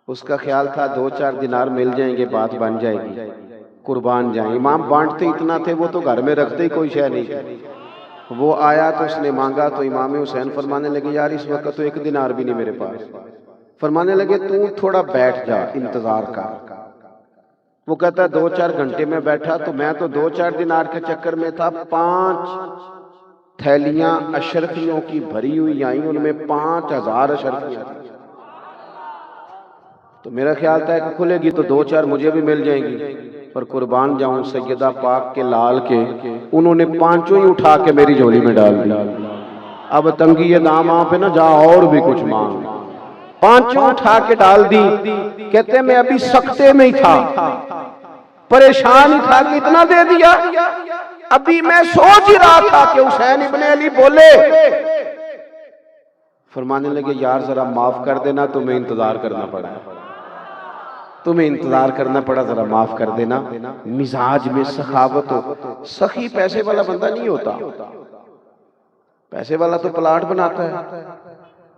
اس کا خیال تھا 2-4 دینار مل جائیں گے، بات بن جائے گی، قربان جائیں. امام بانٹتے اتنا تھے، وہ تو گھر میں رکھتے ہی کوئی شے نہیں تھی. وہ آیا تو اس نے مانگا تو امام حسین فرمانے لگے یار اس وقت تو 1 دینار بھی نہیں میرے پاس. فرمانے لگے تو تھوڑا بیٹھ جا، انتظار کر. وہ کہتا ہے 2-4 گھنٹے میں بیٹھا تو میں تو 2-4 دینار کے چکر میں تھا، 5 تھیلیاں اشرفیوں کی بھری ہوئی آئیں، ان میں 5000 اشرفیاں تھیں. تو میرا خیال تھا کہ کھلے گی تو 2-4 مجھے بھی مل جائیں گی، پر قربان جاؤں سیدہ پاک کے لال کے، انہوں نے 5 ہی اٹھا کے میری جھولی میں ڈال دی. اب تنگی یہ دام پہ نہ جا اور بھی کچھ مانگ، 5 اٹھا کے ڈال دی. کہتے میں ابھی سکتے میں ہی تھا، پریشان ہی تھا کہ اتنا دے دیا. ابھی میں سوچ ہی رہا تھا کہ حسین ابن علی بولے. فرمانے لگے یار ذرا معاف کر دینا، تمہیں انتظار کرنا پڑا، تمہیں انتظار کرنا پڑا، ذرا معاف کر دینا. مزاج میں سخاوت ہو. سخی پیسے والا بندہ نہیں ہوتا. پیسے والا تو پلاٹ بناتا ہے،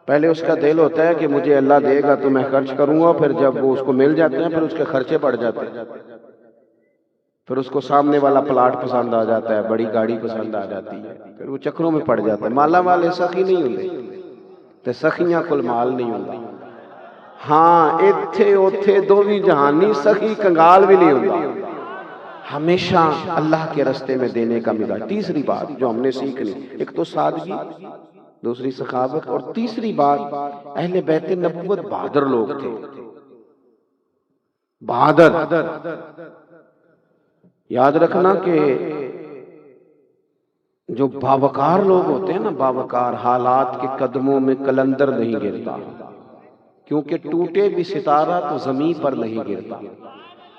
پہلے اس کا دل ہوتا ہے کہ مجھے اللہ دے گا تو میں خرچ کروں گا، پھر جب وہ اس کو مل جاتے ہیں پھر اس کے خرچے بڑھ جاتے ہیں، پھر اس کو سامنے والا پلاٹ پسند آ جاتا ہے، بڑی گاڑی پسند آ جاتی ہے، پھر وہ چکروں میں پڑ جاتا ہے. مالا والے سخی نہیں ہوتے تے سخیاں کل مال نہیں ہوتا. ہاں ایتھے اوتھے دوویں جہانی سخی کنگال بھی نہیں ہوتا. ہمیشہ اللہ کے رستے میں دینے کا مزاج. تیسری بات جو ہم نے سیکھنی، ایک تو سادگی، دوسری سخاوت، اور تیسری بات اہل بیت نبوت بہادر لوگ تھے. بہادر. یاد رکھنا کہ جو باوقار لوگ ہوتے ہیں نا، باوقار، حالات کے قدموں میں قلندر نہیں گرتا، کیونکہ ٹوٹے بھی ستارہ تو زمین پر نہیں گرتا.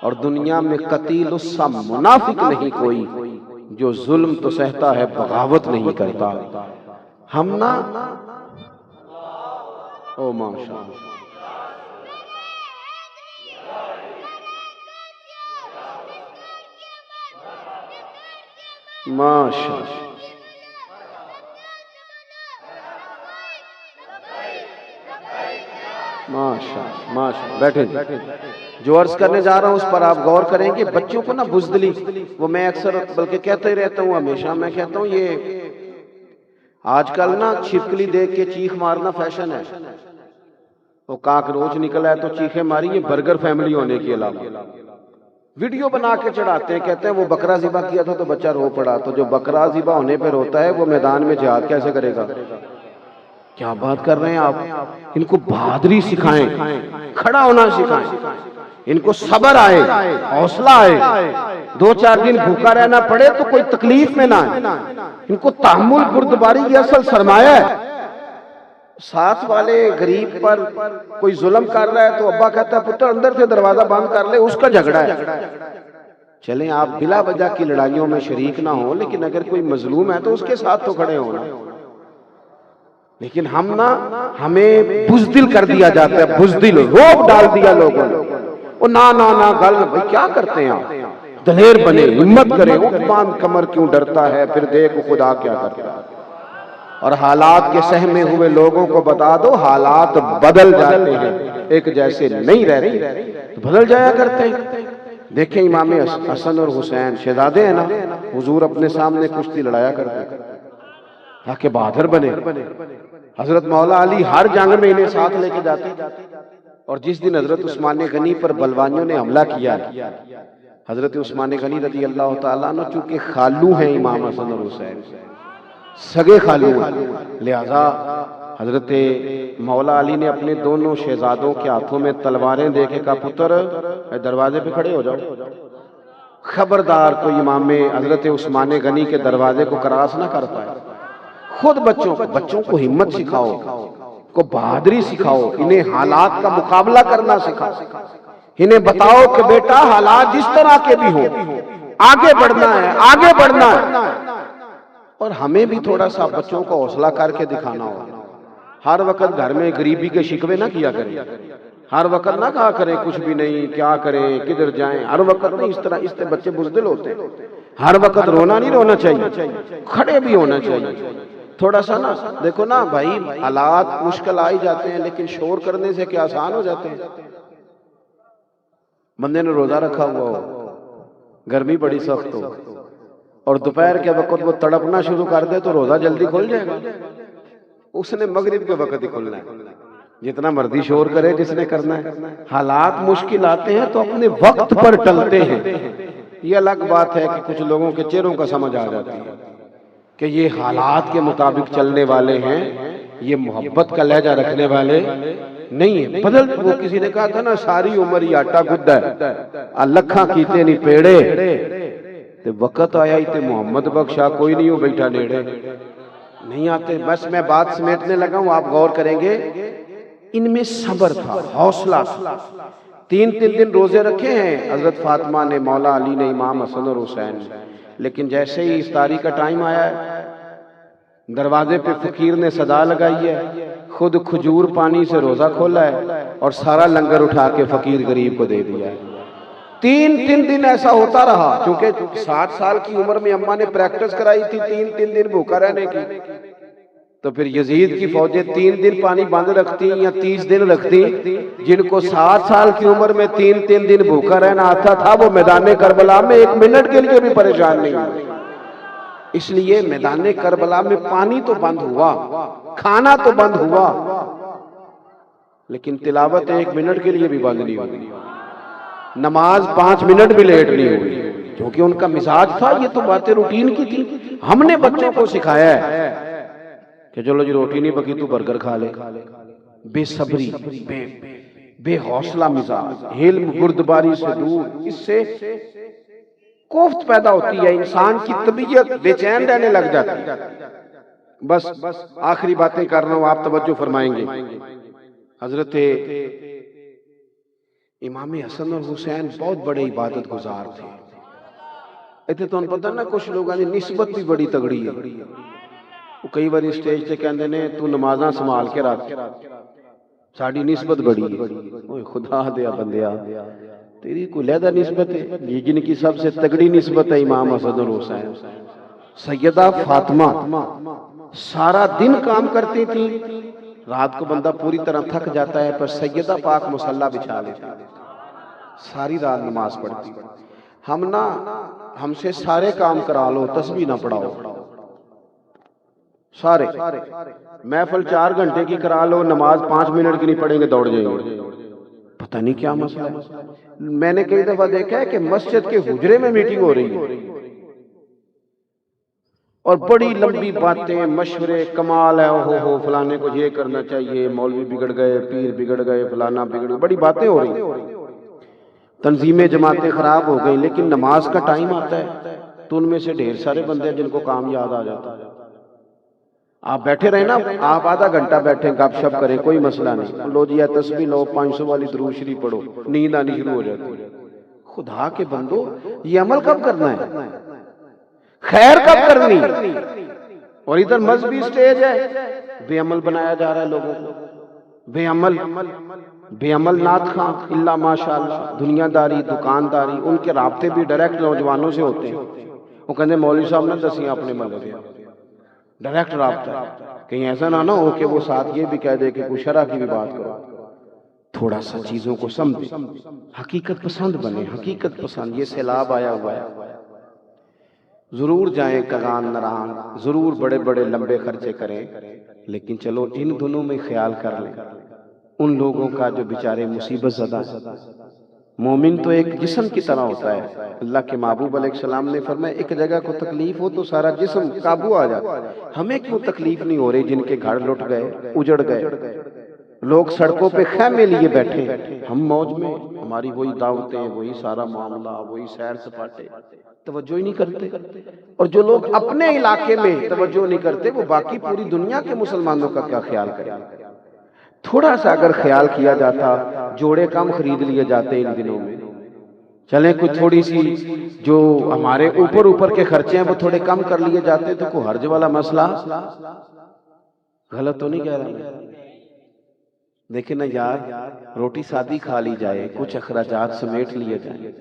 اور دنیا میں قتیل السا منافق نہیں کوئی جو ظلم تو سہتا ہے بغاوت نہیں کرتا. ہم نا او ماشاء ماشاء ماشاء ماشاء. بیٹھے جو عرض کرنے جا رہا ہوں اس پر آپ غور کریں کہ بچوں کو نا بزدلی، وہ میں اکثر بلکہ کہتا ہی رہتا ہوں، ہمیشہ میں کہتا ہوں یہ آج کل نا چھپکلی دیکھ کے چیخ مارنا فیشن ہے. وہ کاکروچ نکلا ہے تو چیخیں ماری، یہ برگر فیملی ہونے کے علاوہ ویڈیو بنا کے چڑھاتے ہیں، کہتے ہیں وہ بکرا ذبح کیا تھا تو بچہ رو پڑا. تو جو بکرا ذبح ہونے پہ روتا ہے وہ میدان میں جہاد کیسے کرے گا؟ کیا بات کر رہے ہیں آپ؟ ان کو بہادری سکھائیں، کھڑا ہونا سکھائیں، ان کو صبر آئے، حوصلہ آئے، 2-4 دن بھوکا رہنا پڑے تو کوئی تکلیف میں نہ آئے. ان کو تحمل بردباری یہ اصل سرمایہ ہے. ساتھ والے غریب پر کوئی ظلم کر رہا ہے تو ابا کہتا ہے پتر اندر سے دروازہ بند کر لے، اس کا جھگڑا ہے. چلیں آپ بلا وجہ کی لڑائیوں میں شریک نہ ہوں، لیکن اگر کوئی مظلوم ہے تو اس کے ساتھ تو کھڑے ہونا. لیکن ہم نا، ہمیں بزدل کر دیا جاتا ہے، بزدل، روب ڈال دیا لوگوں نے. وہ نا گل بھئی کیا کرتے ہیں آپ؟ دلیر بنے، ہمت کریں. عثمان کمر کیوں ڈرتا ہے، پھر دیکھو خدا کیا کرتا ہے. اور حالات کے سہمے ہوئے لوگوں کو بتا دو حالات بدل جاتے ہیں، ایک جیسے نہیں رہتے، بدل جایا کرتے ہیں. دیکھیں امام حسن اور حسین شہزادے ہیں نا، حضور اپنے سامنے کشتی لڑایا کرتے تاکہ بہادر بنے. حضرت مولا علی ہر جنگ میں انہیں ساتھ لے کے جاتے. اور جس دن حضرت عثمان غنی پر بلوانیوں نے حملہ کیا، حضرت عثمان غنی رضی اللہ تعالیٰ عنہ چونکہ خالو ہیں امام حسن اور حسین، سگے خالو ہیں، لہذا حضرت مولا علی نے اپنے دونوں شہزادوں کے ہاتھوں میں تلواریں دے کے کہا پتر دروازے پہ کھڑے ہو جاؤ، خبردار کوئی امام حضرت عثمان غنی کے دروازے کو کراس نہ کر پائے. خود بچوں کو ہمت سکھاؤ، کو بہادری سکھاؤ، انہیں حالات کا مقابلہ کرنا سکھاؤ. انہیں بتاؤ کہ بیٹا حالات جس طرح کے بھی ہوں آگے بڑھنا ہے، آگے بڑھنا ہے. اور ہمیں بھی تھوڑا سا بچوں کو حوصلہ کر کے دکھانا ہوگا. ہر وقت گھر میں غریبی کے شکوے نہ کیا کریں، ہر وقت نہ کہا کریں کچھ بھی نہیں، کیا کریں، کدھر جائیں. ہر وقت نہیں، اس طرح بچے بزدل ہوتے ہیں. ہر وقت رونا نہیں رونا چاہیے، کھڑے بھی ہونا چاہیے. تھوڑا سا نا دیکھو نا بھائی، حالات مشکل آئی جاتے ہیں لیکن شور کرنے سے کیا آسان ہو جاتے ہیں. بندے نے روزہ رکھا ہوا ہو، گرمی بڑی سخت ہو، اور دوپہر کے وقت وہ تڑپنا شروع کر دے تو روزہ جلدی کھل جائے گا. اس نے مغرب کے وقت ہی کھلنا ہے، جتنا مرضی شور کرے جس نے کرنا ہے. حالات مشکل آتے ہیں تو اپنے وقت پر ٹلتے ہیں. یہ الگ بات ہے کہ کچھ لوگوں کے چہروں کا سمجھ آ جاتی ہے کہ یہ حالات کے مطابق چلنے والے ہیں، یہ محبت کا لہجہ رکھنے والے نہیں ہیں. بدل وہ کسی نے کہا تھا نا ساری عمر ہی آٹا گدہ ہے، لکھاں کیتے نہیں پیڑے، تے وقت آیا ہی تے محمد بخشا کوئی نہیں ہو بیٹھا نیڑے. نہیں آتے. بس میں بات سمیٹنے لگا ہوں، آپ غور کریں گے ان میں صبر تھا، حوصلہ تھا. تین دن روزے رکھے ہیں حضرت فاطمہ نے، مولا علی نے، امام حسن اور حسین نے، لیکن جیسے ہی افطاری کا ٹائم آیا ہے، دروازے پہ فقیر نے صدا لگائی ہے، خود کھجور پانی سے روزہ کھولا ہے اور سارا لنگر اٹھا کے فقیر غریب کو دے دیا ہے۔ تین دن ایسا ہوتا رہا، چونکہ 60 سال کی عمر میں اماں نے پریکٹس کرائی تھی تین دن بھوکا رہنے کی، تو پھر یزید کی فوجیں 3 دن پانی بند رکھتی یا 30 دن رکھتی، جن کو 60 سال کی عمر میں 3 دن بھوکا رہنا آتا تھا وہ میدان کربلا میں 1 منٹ کے لیے بھی پریشان نہیں ہوئے۔ اس لیے میدان کربلا میں پانی تو بند ہوا، کھانا تو بند ہوا، لیکن تلاوت 1 منٹ کے لیے بھی بند نہیں ہوئی، نماز 5 منٹ بھی لیٹ نہیں ہوئی، کیونکہ ان کا مزاج تھا۔ یہ تو باتیں روٹین کی تھی۔ ہم نے بچوں کو سکھایا ہے کہ چلو جی روٹی نہیں پکی تو برگر کھا لے، بے صبری، بے حوصلہ مزاج، حلم بردباری سے دور، اس سے کوفت پیدا ہوتی ہے، انسان کی طبیعت بے چین رہنے لگ جاتی ہے۔ بس آخری باتیں کر رہا ہوں، آپ توجہ فرمائیں گے۔ حضرت امام حسن اور حسین بہت بڑے عبادت گزار تھے۔ ایتھے تو پتہ نا کچھ لوگوں کی نسبت بھی بڑی تگڑی ہے، وہ کئی بار اسٹیج تے کہندے نے تو نمازاں سنبھال کے رکھ، ساڈی نسبت بڑی ہے۔ اوے خدا دیا بندیا، تیری کوئی علیحدہ نسبت ہے؟ یہ جن کی سب سے تگڑی نسبت ہے امام حسن اور حسین۔ سیدہ فاطمہ سارا دن کام کرتی تھی، رات کو بندہ پوری طرح تھک جاتا ہے، پر سیدہ پاک مصلی بچھا لیتی، ساری رات نماز پڑھتی۔ ہم سے سارے کام کرا لو، تسبیح نہ پڑھاؤ، سارے محفل 4 گھنٹے کی کرا لو، نماز 5 منٹ کی نہیں پڑھیں گے دوڑ جائیں گے۔ پتہ نہیں کیا مسئلہ ہے۔ میں نے کئی دفعہ دیکھا ہے کہ مسجد کے حجرے میں میٹنگ ہو رہی ہے اور بڑی لمبی باتیں، مشورے، کمال ہے، ہو فلانے کو یہ کرنا چاہیے، مولوی بگڑ گئے، پیر بگڑ گئے، فلانا بگڑ گئے، بڑی باتیں ہو رہی ہیں، تنظیمیں جماعتیں خراب ہو گئی، لیکن نماز کا ٹائم آتا ہے تو ان میں سے ڈھیر سارے بندے جن کو کام یاد آ جاتا ہے۔ آپ بیٹھے رہیں نا، آپ آدھا گھنٹہ بیٹھیں گپ شپ کریں، کوئی مسئلہ نہیں، لو جی تسبیح لو، 500 والی درود شریف پڑھو، نیند آنی شروع ہو جاتی ہے۔ خدا کے بندو، یہ عمل کب کرنا ہے؟ خیر کب کرنی؟ اور ادھر مذہبی سٹیج ہے، بے عمل بنایا جا رہا ہے لوگوں کو، بے عمل نعت خواں الا ماشاءاللہ، دنیا داری، دکانداری، ان کے رابطے بھی ڈائریکٹ نوجوانوں سے ہوتے ہیں۔ وہ کہتے ہیں مولوی صاحب نے دسیاں اپنے محلے دیا، ڈائریکٹ رابطہ ہے، کہیں ایسا نہ ہو کہ وہ ساتھ یہ بھی کہہ دے کہ کوئی شرع کی بھی بات کرو۔ تھوڑا سا چیزوں کو سمجھیں، حقیقت پسند بنے، حقیقت پسند۔ یہ سیلاب آیا ہوا ہے، ضرور جائیں کغان نران، ضرور بڑے بڑے لمبے خرچے کریں، لیکن چلو ان دنوں میں خیال کر لیں ان لوگوں کا جو بیچارے مصیبت زدہ ہیں۔ مومن تو ایک جسم کی طرح ہوتا ہے۔ اللہ کے محبوب علیہ السلام نے فرمایا ایک جگہ کو تکلیف ہو تو سارا جسم قابو آ جاتا ہے۔ ہمیں کیوں تکلیف نہیں ہو رہی؟ جن کے گھر لٹ گئے، اجڑ گئے، لوگ سڑکوں پہ خیمے لیے بیٹھے، ہم موج میں، ہماری وہی دعوتیں، وہی سارا معاملہ، وہی سیر سپاٹے، توجہ ہی نہیں کرتے۔ اور جو لوگ اپنے علاقے میں توجہ نہیں کرتے وہ باقی پوری دنیا کے مسلمانوں کا کیا خیال کریں؟ تھوڑا سا اگر خیال کیا جاتا، جوڑے کم خرید لیے جاتے ان دنوں میں، چلیں کوئی تھوڑی سی جو ہمارے اوپر کے خرچے ہیں وہ تھوڑے کم کر لیے جاتے تو کوئی حرج والا مسئلہ، غلط تو نہیں کہہ رہا میں؟ دیکھیں نا یار، روٹی سادی کھا لی جائے، کچھ اخراجات سمیٹ لیے جائیں،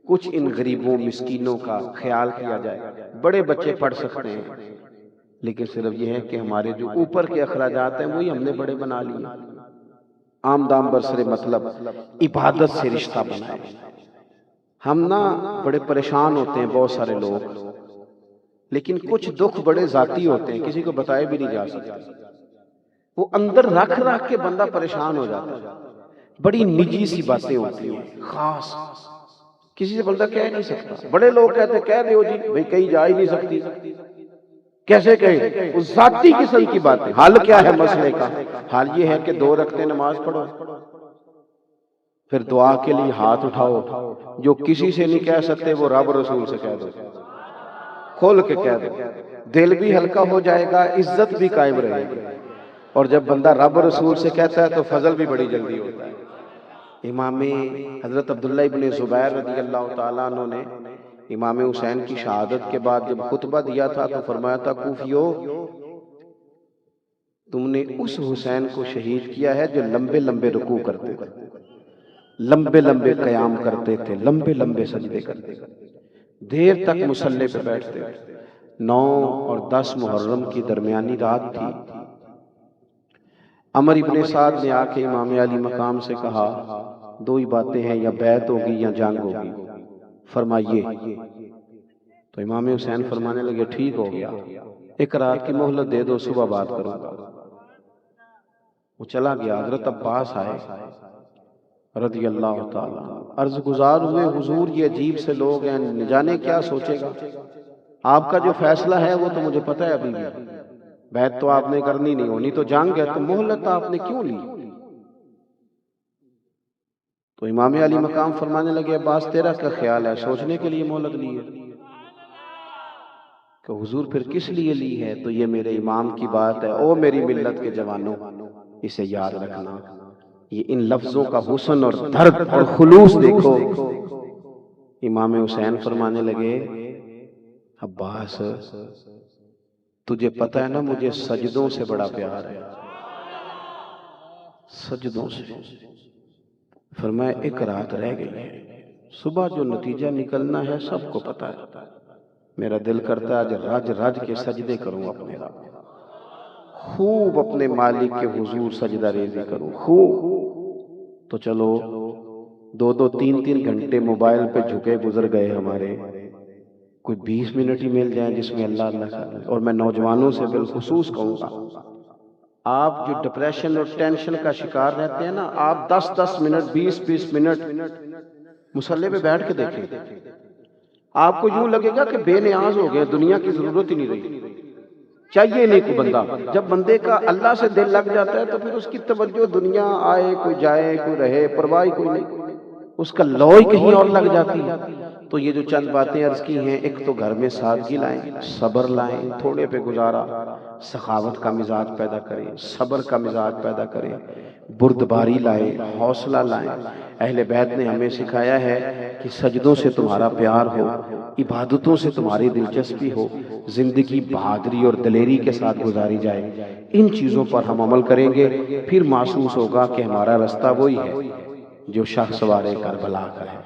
کچھ ان غریبوں مسکینوں کا خیال کیا جائے، بڑے بچے پڑھ سکتے ہیں، لیکن صرف یہ ہے کہ ہمارے جو اوپر کے اخراجات ہیں وہی ہم نے بڑے بنا لیے۔ آمدام برسر مطلب عبادت سے رشتہ بنائے۔ ہم نا بڑے پریشان ہوتے ہیں بہت سارے لوگ، لیکن کچھ دکھ بڑے ذاتی ہوتے ہیں، کسی کو بتائے بھی نہیں جا سکتے، وہ اندر رکھ کے بندہ پریشان ہو جاتا ہے، بڑی نجی سی باتیں ہوتی ہیں، خاص کسی سے بندہ کہہ نہیں سکتا۔ بڑے لوگ کہتے ہیں کہہ دیو جی، بھئی کہیں جا ہی نہیں سکتی، کیسے کہیں؟ اس ذاتی قسم کی باتیں۔ حل کیا ہے مسئلے کا؟ حل یہ ہے کہ 2 رکعتیں نماز پڑھو، پھر دعا کے لیے ہاتھ اٹھاؤ، جو کسی سے نہیں کہہ سکتے وہ رب رسول سے کہہ دو، کھول کے کہہ دو، دل بھی ہلکا ہو جائے گا، عزت بھی قائم رہے گی، اور جب بندہ رب رسول سے کہتا ہے تو فضل بھی بڑی جلدی ہوتا ہے۔ امام حضرت عبداللہ ابن زبیر رضی اللہ تعالیٰ عنہ نے امام حسین کی شہادت کے بعد جب خطبہ دیا تھا تو فرمایا تھا کوفیو تم نے اس حسین کو شہید کیا ہے جو لمبے لمبے رکوع کرتے تھے، لمبے لمبے قیام کرتے تھے، لمبے لمبے سجدے کرتے تھے، دیر تک مصلی پہ بیٹھتے تھے۔ 9 اور 10 محرم کی درمیانی رات تھی۔ عمر ابن سعد نے آ کے امام علی مقام سے کہا 2 ہی باتیں ہیں، یا بیعت ہوگی یا جنگ ہوگی، فرمائیے۔ تو امام حسین فرمانے لگے ٹھیک ہو گیا، 1 رات کی مہلت دے دو، صبح بات کروں گا۔ وہ چلا گیا۔ حضرت عباس آئے رضی اللہ تعالیٰ، عرض گزار ہوئے حضور یہ عجیب سے لوگ ہیں، نہ جانے کیا سوچے گا، آپ کا جو فیصلہ ہے وہ تو مجھے پتہ ہے، ابھی بھی بیعت تو آپ نے کرنی نہیں، ہونی تو جنگ ہے، تو مہلت آپ نے کیوں لی؟ تو امام علی مقام فرمانے لگے عباس تیرا کیا خیال ہے، سوچنے کے لیے مہلت لی ہے؟ کہ حضور پھر کس لیے لی ہے؟ تو یہ میرے امام کی بات ہے، او میری ملت کے جوانوں اسے یاد رکھنا، یہ ان لفظوں کا حسن اور درد اور خلوص دیکھو۔ امام حسین فرمانے لگے عباس تجھے پتہ ہے نا مجھے سجدوں سے بڑا پیار ہے، سجدوں سے۔ فرمایا 1 رات رہ گئی ہے، صبح جو نتیجہ نکلنا ہے سب کو پتہ ہے، میرا دل کرتا ہے آج رج رج کے سجدے کروں اپنے رب، خوب اپنے مالک کے حضور سجدہ ریزی کروں خوب۔ تو چلو 2 3 گھنٹے موبائل پہ جھکے گزر گئے ہمارے، کوئی 20 منٹ ہی مل جائیں جس میں اللہ اللہ کرے۔ اور میں نوجوانوں سے بالخصوص کہوں گا، آپ جو ڈپریشن اور ٹینشن کا شکار رہتے ہیں نا، آپ 10 منٹ 20 منٹ مصلی پہ بیٹھ کے دیکھیں، آپ کو یوں لگے گا کہ بے نیاز ہو گئے، دنیا کی ضرورت ہی نہیں رہی، چاہیے نہیں کوئی بندہ۔ جب بندے کا اللہ سے دل لگ جاتا ہے تو پھر اس کی توجہ دنیا آئے کوئی جائے کوئی رہے پرواہ کوئی نہیں، اس کا لو ہی کہیں اور لگ جاتی ہے۔ تو یہ جو چند باتیں عرض کی ہیں، ایک تو گھر میں سادگی لائیں، صبر لائیں، تھوڑے پہ گزارا، سخاوت کا مزاج پیدا کریں، صبر کا مزاج پیدا کریں، بردباری لائیں، حوصلہ لائیں۔ اہل بیت نے ہمیں سکھایا ہے کہ سجدوں سے تمہارا پیار ہو، عبادتوں سے تمہاری دلچسپی ہو، زندگی بہادری اور دلیری کے ساتھ گزاری جائے۔ ان چیزوں پر ہم عمل کریں گے، پھر محسوس ہوگا کہ ہمارا رستہ وہی ہے جو شاہ سوار کربلا کا ہے،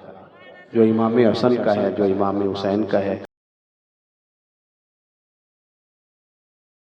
جو امام حسن کا ہے، جو امام حسین کا ہے۔